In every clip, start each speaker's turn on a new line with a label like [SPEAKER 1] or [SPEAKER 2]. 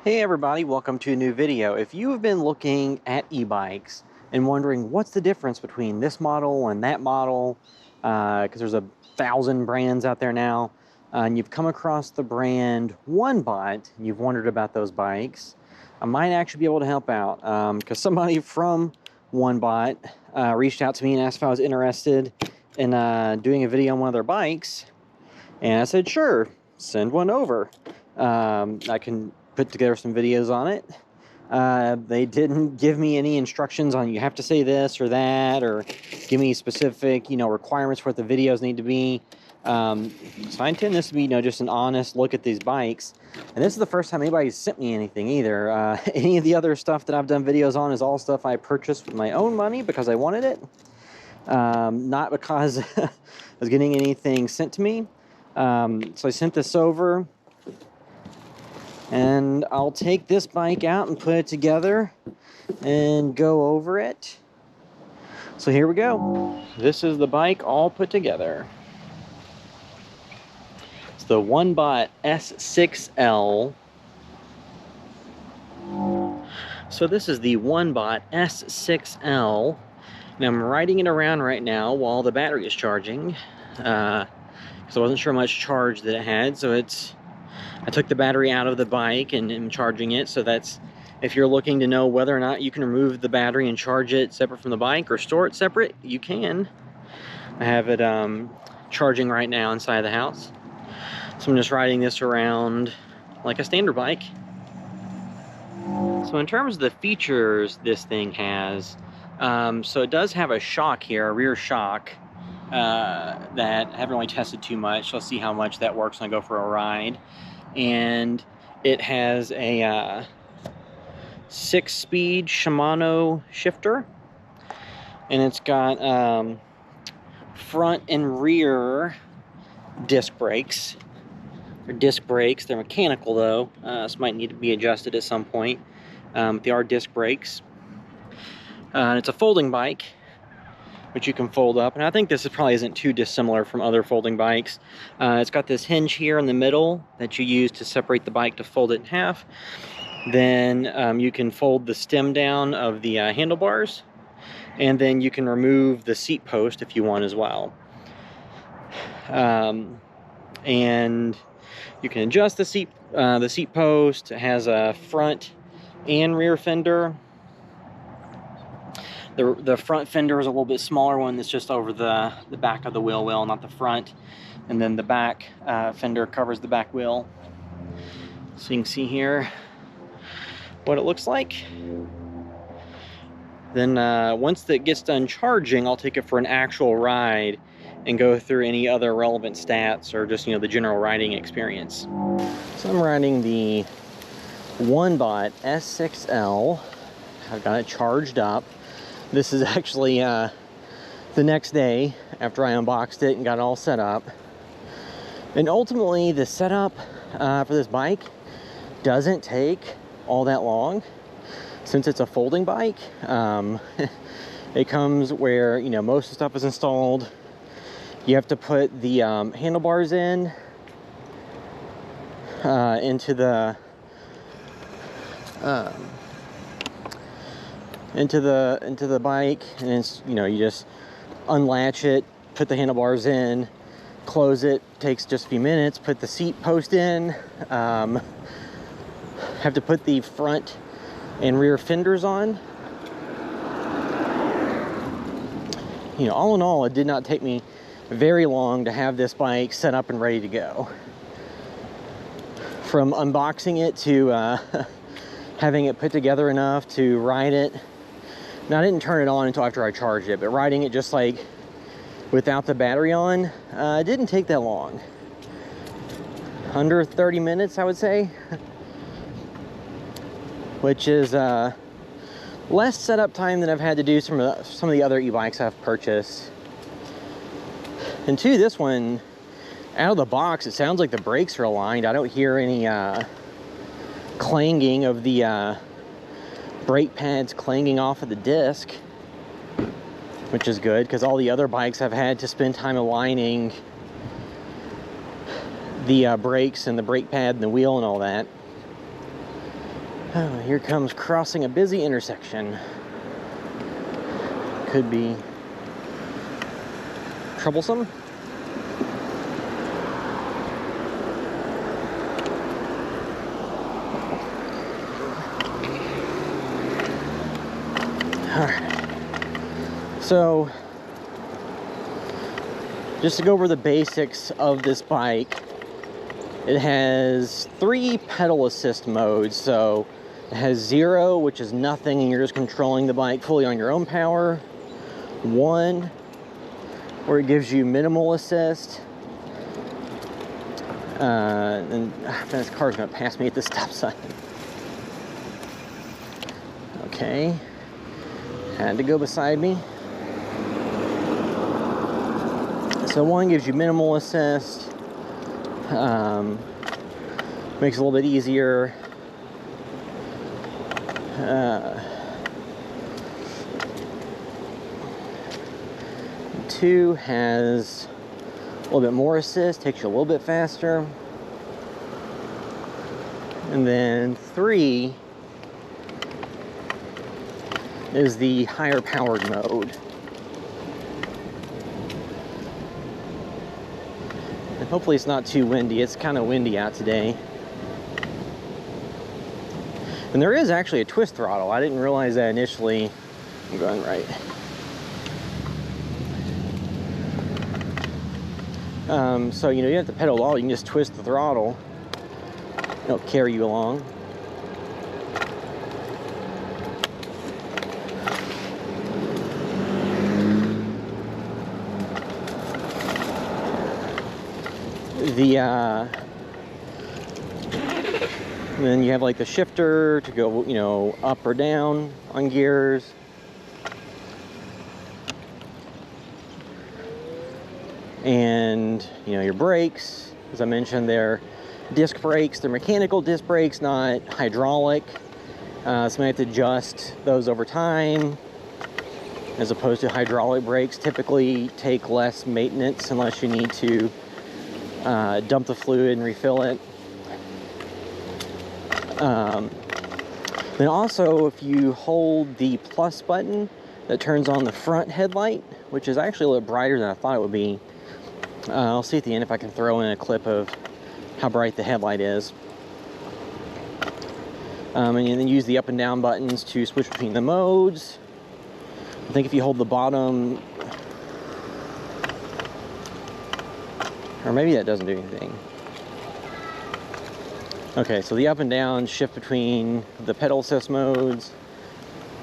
[SPEAKER 1] Hey everybody, welcome to a new video. If you have been looking at e-bikes and wondering what's the difference between this model and that model, because there's 1,000 brands out there now, and you've come across the brand Onebot, and you've wondered about those bikes, I might actually be able to help out, because somebody from Onebot reached out to me and asked if I was interested in doing a video on one of their bikes, and I said, sure, send one over. I can put together some videos on it. They didn't give me any instructions on you have to say this or that, or give me specific, requirements for what the videos need to be. So I intend this to be, just an honest look at these bikes. And this is the first time anybody's sent me anything either. Any of the other stuff that I've done videos on is all stuff I purchased with my own money because I wanted it. Not because I was getting anything sent to me. So I sent this over. And I'll take this bike out and put it together and go over it. So here we go. This is the bike all put together. It's the Onebot S6L. So this is the Onebot S6L. And I'm riding it around right now while the battery is charging. Because I wasn't sure how much charge that it had, so I took the battery out of the bike and am charging it, so that's, if you're looking to know whether or not you can remove the battery and charge it separate from the bike or store it separate, you can. I have it charging right now inside the house. So I'm just riding this around like a standard bike. So in terms of the features this thing has, so it does have a shock here, a rear shock, that I haven't really tested too much. So I'll see how much that works when I go for a ride. And it has a 6-speed Shimano shifter, and it's got front and rear disc brakes. They're disc brakes. They're mechanical though, so might need to be adjusted at some point. They are disc brakes. And it's a folding bike, which you can fold up, and I think this probably isn't too dissimilar from other folding bikes. It's got this hinge here in the middle that you use to separate the bike to fold it in half. Then you can fold the stem down of the handlebars, and then you can remove the seat post if you want as well. And you can adjust the seat post. It has a front and rear fender. The front fender is a little bit smaller one that's just over the back of the wheel well, not the front. And then the back fender covers the back wheel. So you can see here what it looks like. Then once it gets done charging, I'll take it for an actual ride and go through any other relevant stats or just, the general riding experience. So I'm riding the Onebot S6L. I've got it charged up. This is actually the next day after I unboxed it and got it all set up. And ultimately, the setup for this bike doesn't take all that long since it's a folding bike. It comes where, most of the stuff is installed. You have to put the handlebars into the bike, and it's, you just unlatch it, put the handlebars in, close it, takes just a few minutes, put the seat post in, have to put the front and rear fenders on. All in all, it did not take me very long to have this bike set up and ready to go. From unboxing it to having it put together enough to ride it. Now, I didn't turn it on until after I charged it, but riding it just like without the battery on, it didn't take that long. Under 30 minutes, I would say. Which is less setup time than I've had to do some of the other e-bikes I've purchased. And two, this one, out of the box, it sounds like the brakes are aligned. I don't hear any clanging of the brake pads clanging off of the disc, which is good because all the other bikes I've had to spend time aligning the brakes and the brake pad and the wheel and all that. Oh, here comes crossing a busy intersection. Could be troublesome. Alright. So, just to go over the basics of this bike, it has 3 pedal assist modes. So it has 0, which is nothing, and you're just controlling the bike fully on your own power. 1, where it gives you minimal assist. And this car's gonna pass me at the stop sign. Okay, had to go beside me. So 1 gives you minimal assist. Makes it a little bit easier. 2 has a little bit more assist, takes you a little bit faster. And then 3 is the higher powered mode. And hopefully it's not too windy. It's kind of windy out today. And there is actually a twist throttle. I didn't realize that initially. I'm going right. So, you know, you don't have to pedal at all. You can just twist the throttle. It'll carry you along. And then you have like the shifter to go, you know, up or down on gears. And, you know, your brakes, as I mentioned, they're disc brakes. They're mechanical disc brakes, not hydraulic. So you have to adjust those over time, as opposed to hydraulic brakes typically take less maintenance unless you need to dump the fluid and refill it. Then also, if you hold the plus button, that turns on the front headlight, which is actually a little brighter than I thought it would be. I'll see at the end if I can throw in a clip of how bright the headlight is. And then use the up and down buttons to switch between the modes. I think if you hold the bottom, or maybe that doesn't do anything. Okay, so the up and down shift between the pedal assist modes.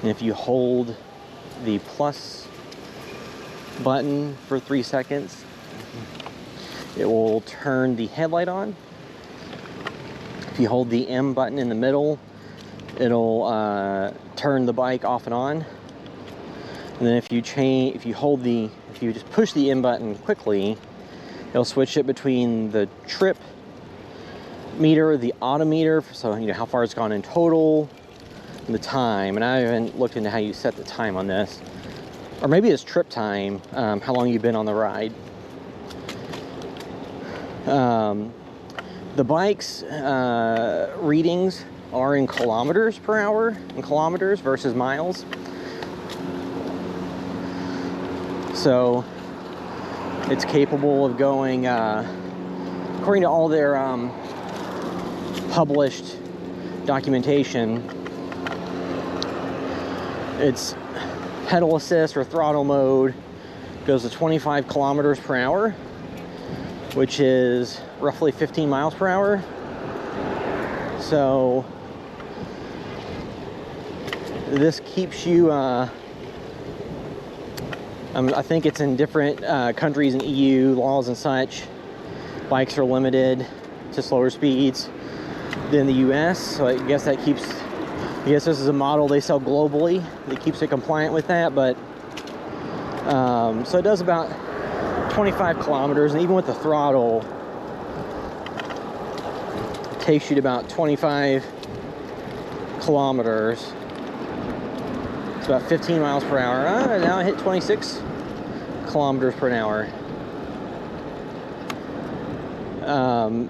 [SPEAKER 1] And if you hold the plus button for 3 seconds, it will turn the headlight on. If you hold the M button in the middle, it'll turn the bike off and on. And then if you just push the M button quickly, it'll switch it between the trip meter, the odometer, so you know how far it's gone in total, and the time. And I haven't looked into how you set the time on this, or maybe it's trip time, how long you've been on the ride. The bike's readings are in kilometers per hour, in kilometers versus miles. So it's capable of going, according to all their published documentation, it's pedal assist or throttle mode goes to 25 kilometers per hour, which is roughly 15 miles per hour. So this keeps you, I think it's in different countries in EU, laws and such, bikes are limited to slower speeds than the US. So I guess that keeps, I guess this is a model they sell globally that keeps it compliant with that. But so it does about 25 kilometers, and even with the throttle, it takes you to about 25 kilometers. It's about 15 miles per hour. Now I hit 26 kilometers per hour.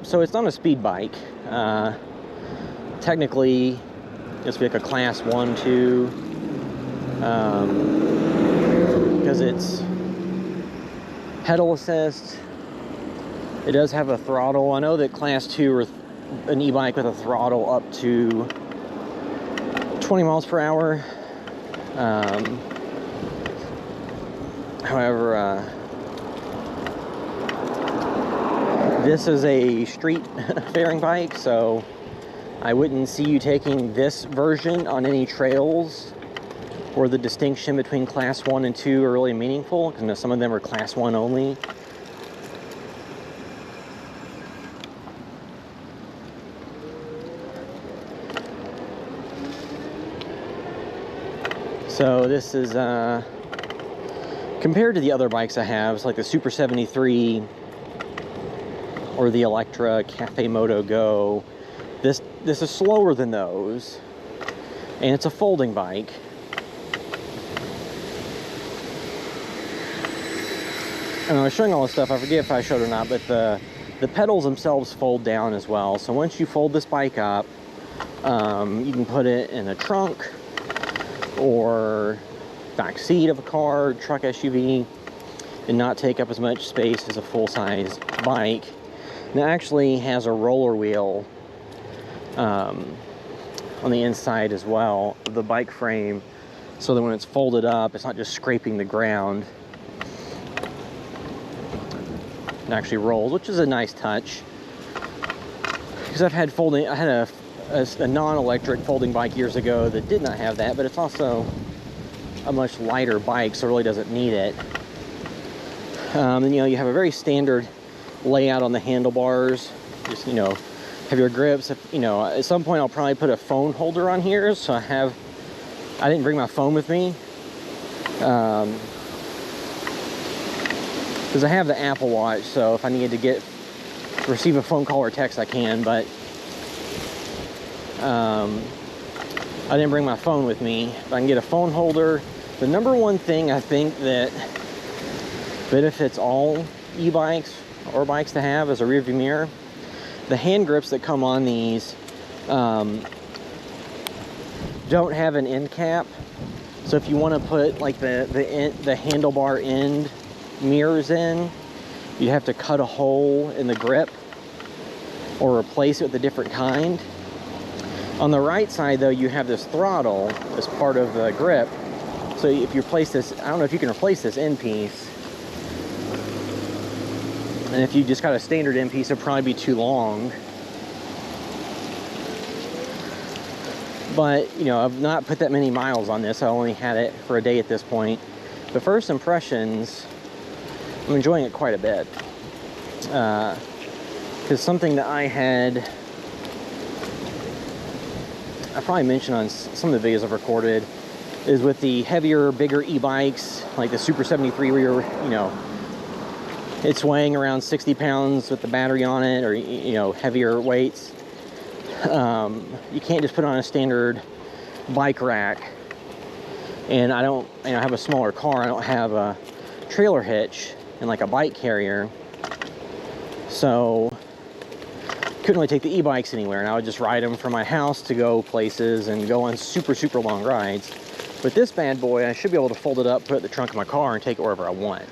[SPEAKER 1] So it's not a speed bike. Technically, This would be like a class 1, 2, because it's pedal assist. It does have a throttle. I know that class 2 or an e-bike with a throttle up to 20 miles per hour. However, this is a street faring bike, so I wouldn't see you taking this version on any trails where the distinction between class 1 and 2 are really meaningful, because some of them are class 1 only. So this is, compared to the other bikes I have, it's like the Super 73 or the Electra Cafe Moto Go. This is slower than those, and it's a folding bike. And I was showing all this stuff, I forget if I showed or not, but the pedals themselves fold down as well. So once you fold this bike up, you can put it in a trunk or back seat of a car, truck, SUV, and not take up as much space as a full-size bike. And it actually has a roller wheel on the inside as well of the bike frame, so that when it's folded up, it's not just scraping the ground. It actually rolls, which is a nice touch. Because I had a non-electric folding bike years ago that did not have that, but it's also a much lighter bike, so it really doesn't need it. And you have a very standard layout on the handlebars. Just, have your grips. At some point I'll probably put a phone holder on here, so I didn't bring my phone with me. Because I have the Apple Watch, so if I needed to receive a phone call or text, I can, but I didn't bring my phone with me. If I can get a phone holder. The number one thing I think that benefits all e-bikes or bikes to have is a rear view mirror. The hand grips that come on these don't have an end cap. So if you want to put like the handlebar end mirrors in, you have to cut a hole in the grip or replace it with a different kind. On the right side though, you have this throttle as part of the grip. So if you replace this, I don't know if you can replace this end piece. And if you just got a standard end piece, it'd probably be too long. But, I've not put that many miles on this. I only had it for a day at this point. The first impressions, I'm enjoying it quite a bit. Because something that I probably mentioned on some of the videos I've recorded, is with the heavier, bigger e-bikes, like the Super 73, where it's weighing around 60 pounds with the battery on it, or, heavier weights. You can't just put on a standard bike rack. And I don't, I have a smaller car. I don't have a trailer hitch and like a bike carrier. So couldn't really take the e-bikes anywhere, and I would just ride them from my house to go places and go on super, super long rides. With this bad boy, I should be able to fold it up, put it in the trunk of my car, and take it wherever I want.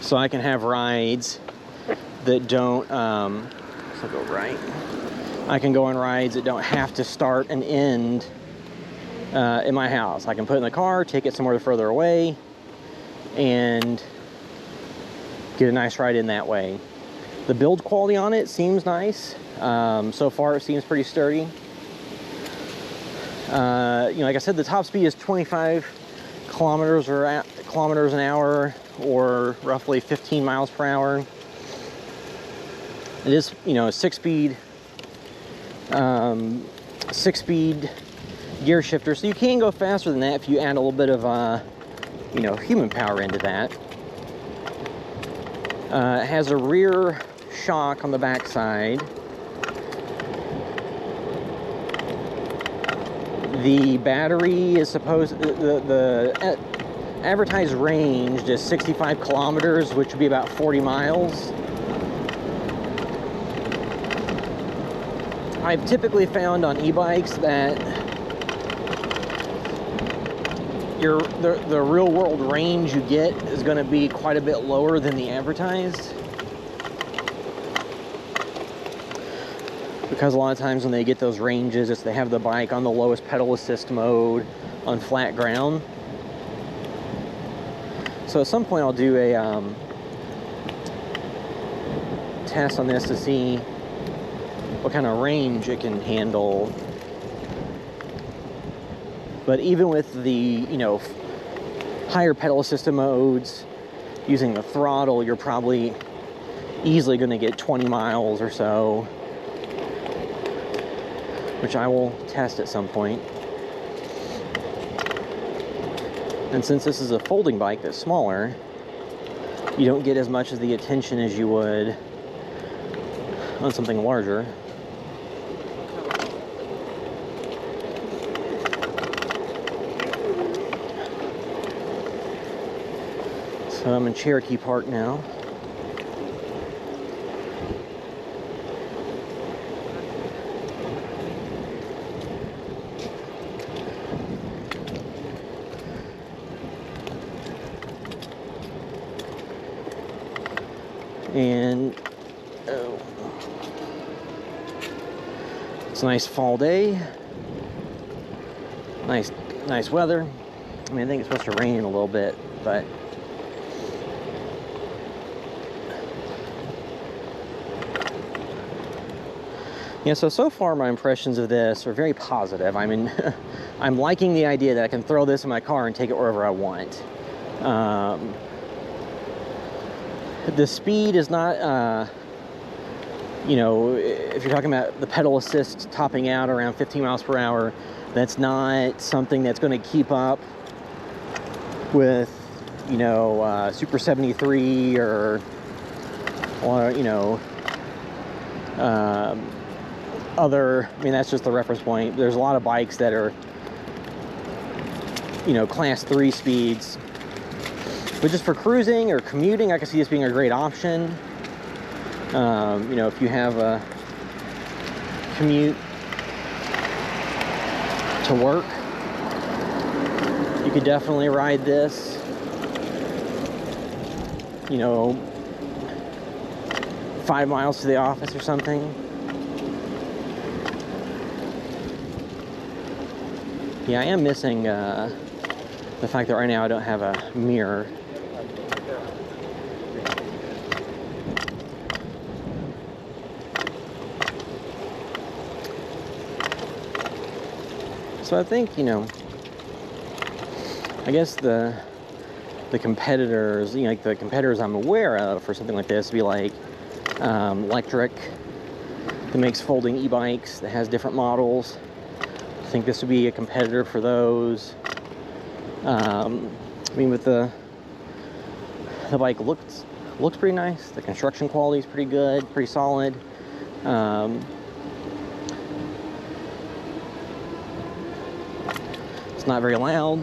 [SPEAKER 1] So I can have rides that don't, so I'll go right. I can go on rides that don't have to start and end in my house. I can put it in the car, take it somewhere further away, and get a nice ride in that way. The build quality on it seems nice. So far it seems pretty sturdy. Like I said, the top speed is 25 kilometers an hour, or roughly 15 miles per hour. It is, a six-speed gear shifter, so you can go faster than that if you add a little bit of, human power into that. It has a rear shock on the back side. The battery is supposed, the advertised range is 65 kilometers, which would be about 40 miles. I've typically found on e-bikes that the real world range you get is going to be quite a bit lower than the advertised. Because a lot of times when they get those ranges, they have the bike on the lowest pedal assist mode on flat ground. So at some point I'll do a test on this to see what kind of range it can handle. But even with the, you know, higher pedal assist modes, using the throttle, you're probably easily going to get 20 miles or so, which I will test at some point. And since this is a folding bike that's smaller, you don't get as much of the attention as you would on something larger. So I'm in Cherokee Park now. And oh, it's a nice fall day. Nice weather. I mean, I think it's supposed to rain a little bit, but yeah, so far my impressions of this are very positive. I mean, I'm liking the idea that I can throw this in my car and take it wherever I want. The speed is not, you know, if you're talking about the pedal assist topping out around 15 miles per hour, that's not something that's going to keep up with, you know, Super 73 or you know, other, I mean, that's just the reference point. There's a lot of bikes that are, you know, class 3 speeds. But just for cruising or commuting, I can see this being a great option. You know, if you have a commute to work, you could definitely ride this. You know, 5 miles to the office or something. Yeah, I am missing the fact that right now I don't have a mirror. So I think, you know, I guess the competitors, you know, like the competitors I'm aware of for something like this would be like Electric, that makes folding e-bikes, that has different models. I think this would be a competitor for those. I mean, with the bike looks pretty nice. The construction quality is pretty good, pretty solid. It's not very loud.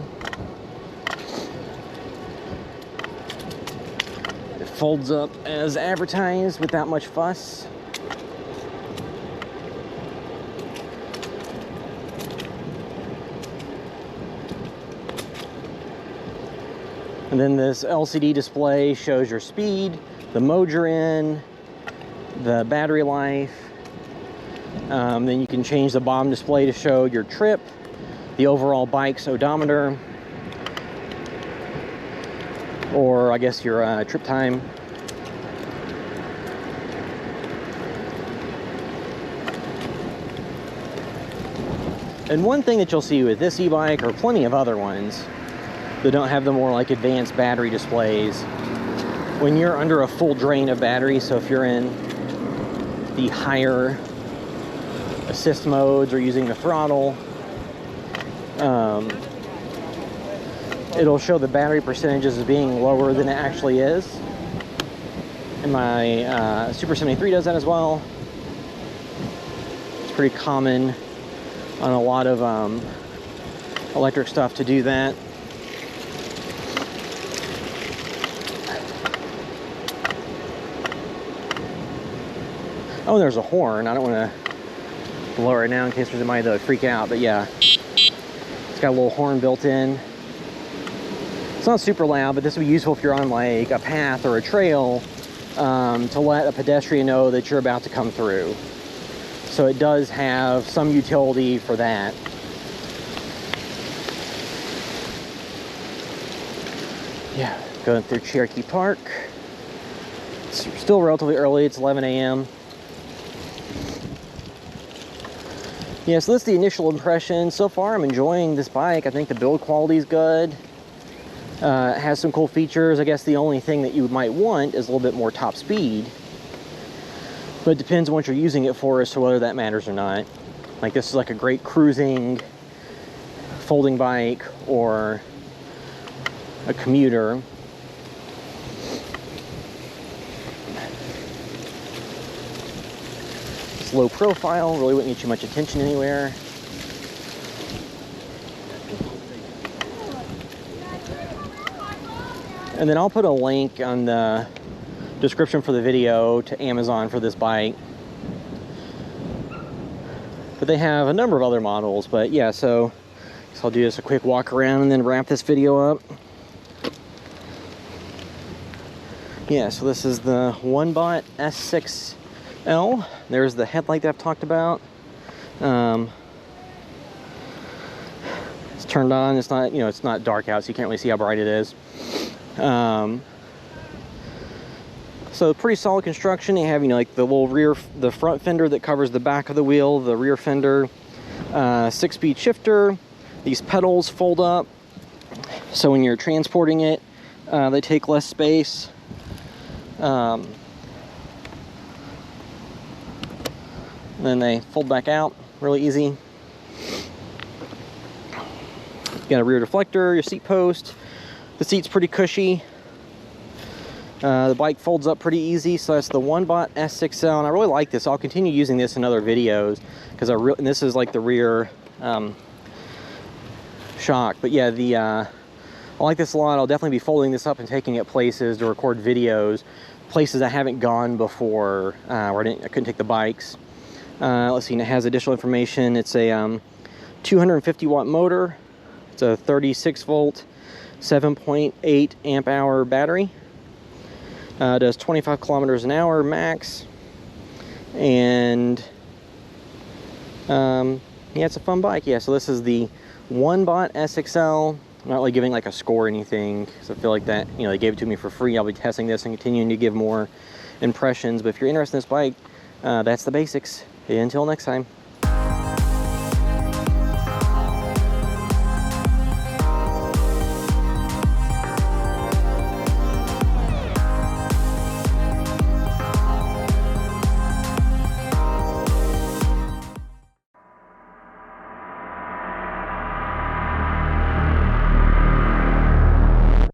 [SPEAKER 1] It folds up as advertised without much fuss. And then this LCD display shows your speed, the mode you're in, the battery life. Then you can change the bottom display to show your trip, the overall bike's odometer, or I guess your trip time. And one thing that you'll see with this e-bike, or plenty of other ones that don't have the more like advanced battery displays, when you're under a full drain of battery, so if you're in the higher assist modes or using the throttle, it'll show the battery percentages as being lower than it actually is. And my Super 73 does that as well. It's pretty common on a lot of electric stuff to do that. Oh, there's a horn. I don't want to Lower it now in case there's anybody that would freak out, but yeah. It's got a little horn built in. It's not super loud, but this would be useful if you're on like a path or a trail to let a pedestrian know that you're about to come through. So it does have some utility for that. Yeah, going through Cherokee Park. It's still relatively early, it's 11 a.m. Yeah, so that's the initial impression. So far, I'm enjoying this bike. I think the build quality is good. It has some cool features. I guess the only thing that you might want is a little bit more top speed. But it depends on what you're using it for as to whether that matters or not. Like, this is like a great cruising, folding bike, or a commuter. It's low profile, really wouldn't get you much attention anywhere. And then I'll put a link on the description for the video to Amazon for this bike. But they have a number of other models, but yeah, so I'll do just a quick walk around and then wrap this video up. Yeah, so this is the Onebot S6L. There's the headlight that I've talked about. It's turned on. It's not, it's not dark out, so you can't really see how bright it is. So pretty solid construction. They have, like the little the front fender that covers the back of the wheel, the rear fender, 6-speed shifter. These pedals fold up, so when you're transporting it, they take less space. Then they fold back out really easy. You got a rear deflector, your seat post. The seat's pretty cushy. The bike folds up pretty easy, so that's the Onebot S6L, and I really like this. I'll continue using this in other videos because and this is like the rear shock. But yeah, I like this a lot. I'll definitely be folding this up and taking it places to record videos, places I haven't gone before, where I couldn't take the bikes. Let's see, and it has additional information. It's a 250 watt motor. It's a 36 volt, 7.8 amp hour battery. Does 25 kilometers an hour max. And yeah, it's a fun bike. Yeah, so this is the Onebot S6L. I'm not really giving like a score or anything, because I feel like that, they gave it to me for free. I'll be testing this and continuing to give more impressions. But if you're interested in this bike, that's the basics. Until next time.